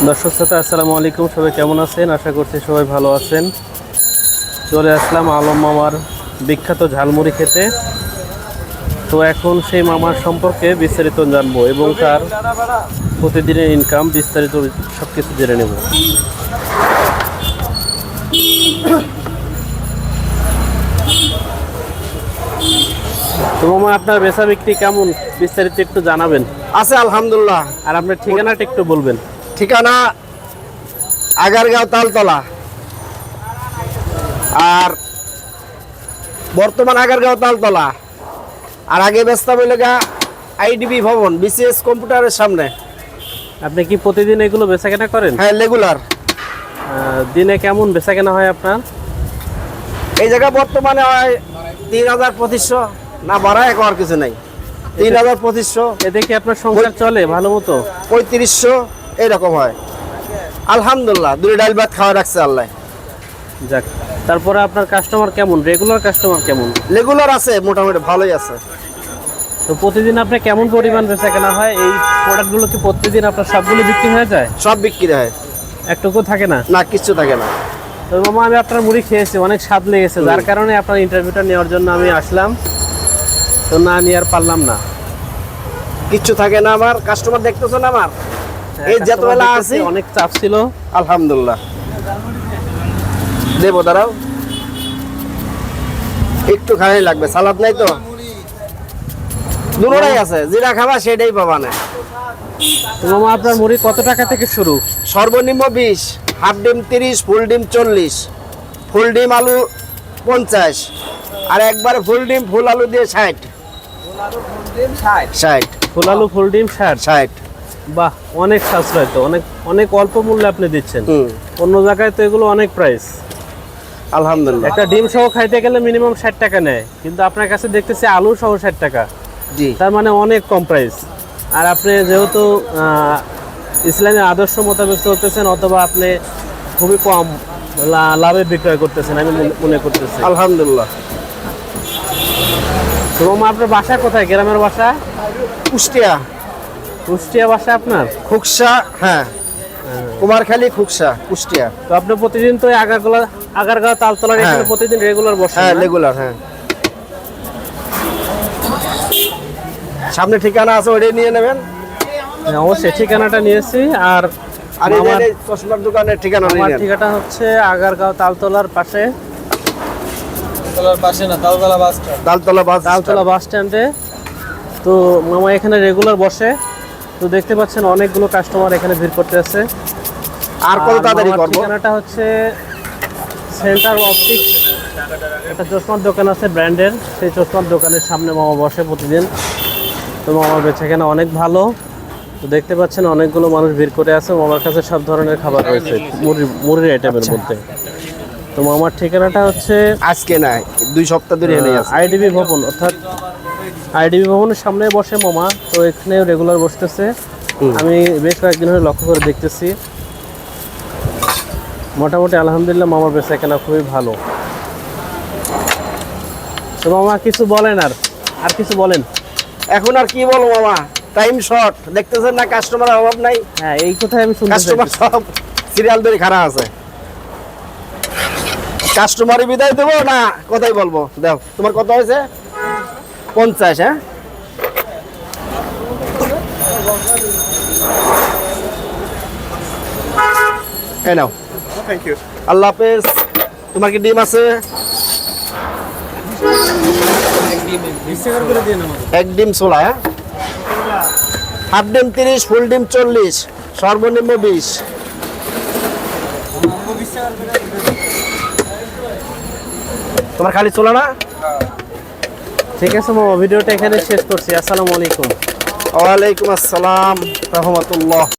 দর্শক শ্রোতা আসসালামু আলাইকুম, সবাই কেমন আছেন? আশা করছি সবাই ভালো আছেন। চলে আসলাম আলম মামার বিখ্যাত ঝালমুড়ি খেতে। তো এখন সেই মামার সম্পর্কে বিস্তারিত জানবো এবং তার প্রতিদিনের ইনকাম বিস্তারিত সব কিছু জেনে নেব। তো মামা, আপনার বেচা বিক্রি কেমন বিস্তারিত একটু জানাবেন। আছে আলহামদুলিল্লাহ। আর আপনার ঠিকানাটা একটু বলবেন। ঠিকানা আগারগাঁও তালতলা, আর বর্তমান আগারগাঁও তালতলা। আর আগে ব্যস্তা বইলেগা আইডিবি ভবন বিসিএস কম্পিউটারের সামনে। আপনি কি প্রতিদিন এগুলো বেচাকেনা করেন? হ্যাঁ, রেগুলার। দিনে কেমন বেচাকেনা হয় আপনার? এই জায়গা বর্তমানে হয় ৩,০০০-২৫০০, না বাড়া এখন আর কিছু নাই। ৩,০০০-২৫০০। এতে কি আপনার সংসার চলে ভালো মতো? ৩৫০০ এইরকম হয় আলহামদুলিল্লাহ। দুই ডাল ভাত খাওয়া রাখছে আল্লাহ। যাক, তারপরে আপনার কাস্টমার কেমন, রেগুলার কাস্টমার কেমন? রেগুলার আছে, মোটামুটি ভালোই আছে। তো প্রতিদিন আপনার কেমন পরিমাণ বেচাকেনা হয়? এই প্রোডাক্টগুলো কি প্রতিদিন আপনার সবগুলো বিক্রি হয়ে যায়? সব বিক্রি হয়, একটুকু থাকে না? না কিচ্ছু থাকে না। তো মামা, আমি আপনার মুড়ি খেয়েছি, অনেক স্বাদ লেগেছে, যার কারণে আপনার ইন্টারভিউটা নেওয়ার জন্য আমি আসলাম। তো না নিয়ে আর পারলাম না। কিচ্ছু থাকে না, আমার কাস্টমার দেখতেছো না আমার এই যতবেলা আছি অনেক চাপ ছিল আলহামদুলিল্লাহ। দেবো, দাঁড়াও একটু খাই লাগবে, সালাদ নাই তো। দুটোই আছে, যেটা খাবা সেটাই পাবা না। তো মামা, আপনার মুড়ি কত টাকা থেকে শুরু? সর্বনিম্ন 20, হাফ ডিম 30, ফুল ডিম 40, ফুল ডিম আলু 50, আর একবারে ফুল ডিম ফুল আলু দিয়ে 60। ফুল আলু ফুল ডিম 60। বাহ, অনেক সাশ্রয় তো, অনেক অনেক অল্প মূল্যে আপনি দিচ্ছেন। অন্য জায়গায় তো এগুলো অনেক প্রাইস। আলহামদুলিল্লাহ। একটা ডিম সহ খাইতে গেলে মিনিমাম 60 টাকা নেয়, কিন্তু আপনার কাছে দেখতেছি আলু সহ 60 টাকা। জি, তার মানে অনেক কম প্রাইস। আর আপনি যেহেতু ইসলামী আদর্শ মোতাবেক চলতেছেন, অথবা আপনি খুবই কম লাভে বিক্রয় করতেছেন আমি মনে করতেছি। আলহামদুলিল্লাহ। তো মামা, আপনার বাসা কোথায়? গ্রামের বাসা? কুষ্টিয়া। কুষ্টিয়া বাসা আপনার? খুকসা, হ্যাঁ, কুমারখালী খুকসা, কুষ্টিয়া। তো আপনি প্রতিদিন তো আগারগাঁও তালতলার এখানে প্রতিদিন রেগুলার বসেন? হ্যাঁ, রেগুলার। হ্যাঁ, সামনে ঠিকানা আছে, ওইটাই নিয়ে নেবেন। হ্যাঁ, অবশ্যই ঠিকানাটা নিয়েছি। আর এই চশমার দোকানের ঠিকানা নিয়ে আমার নেন। ঠিকানা হচ্ছে আগারগাঁও তালতলার পাশে, তালতলা বাস স্ট্যান্ডে। তো মামা এখানে রেগুলার বসে। তো দেখতে পাচ্ছেন অনেকগুলো কাস্টমার এখানে ভিড় করতে আছে। আর কত তাড়াতাড়ি করব? ঠিকানাটা হচ্ছে সেন্টার অপটিক্স, একটা চশমার দোকান আছে ব্র্যান্ডের, সেই চশমার দোকানের সামনে মামা বসে প্রতিদিন। তো মামার বেচাকেনা অনেক ভালো। তো দেখতে পাচ্ছেন অনেকগুলো মানুষ ভিড় করে আছে। মামার কাছে সব ধরনের খাবার রয়েছে মুড়ির আইটেমের মধ্যে। তো মামার ঠিকানাটা হচ্ছে আজকে নাই, 2 সপ্তাহ ধরে এনে আছে। আইডিবি ভবন, অর্থাৎ আইডিবি ভবনের সামনে বসে মামা। তো এখানে রেগুলার বসতেছে, আমি বেশ কয়েকদিন ধরে লক্ষ্য করে দেখতেছি। মোটামুটি আলহামদুলিল্লাহ মামার বেচাকেনা খুবই ভালো। তো মামা কিছু বলেন, আর কিছু বলেন। এখন আর কি বলবো মামা, টাইম শর্ট, দেখতেছেন না কাস্টমারের অভাব নাই। হ্যাঁ, এই কথাই আমি শুনতে কাস্টমার চাইছি। সব সিরিয়াল ধরে খাড়া আছে। কাস্টমারে বিদায় দেবো না কথাই বলবো। দাও, তোমার কত হয়েছে? 50। হ্যাঁ, এই নাও। থ্যাংক ইউ, আল্লাহ হাফেজ। তোমার কি ডিম আছে? এক ডিম 16। হ্যাঁ, হাফ ডিম 30, ফুল ডিম 40, সর্বনিম্ন 20। তোমার খালি চলে না? ঠিক আছে মামা, ভিডিওটা এখানে শেষ করছি। আসসালামু আলাইকুম। ওয়ালাইকুম আসসালাম রাহমাতুল্লাহ।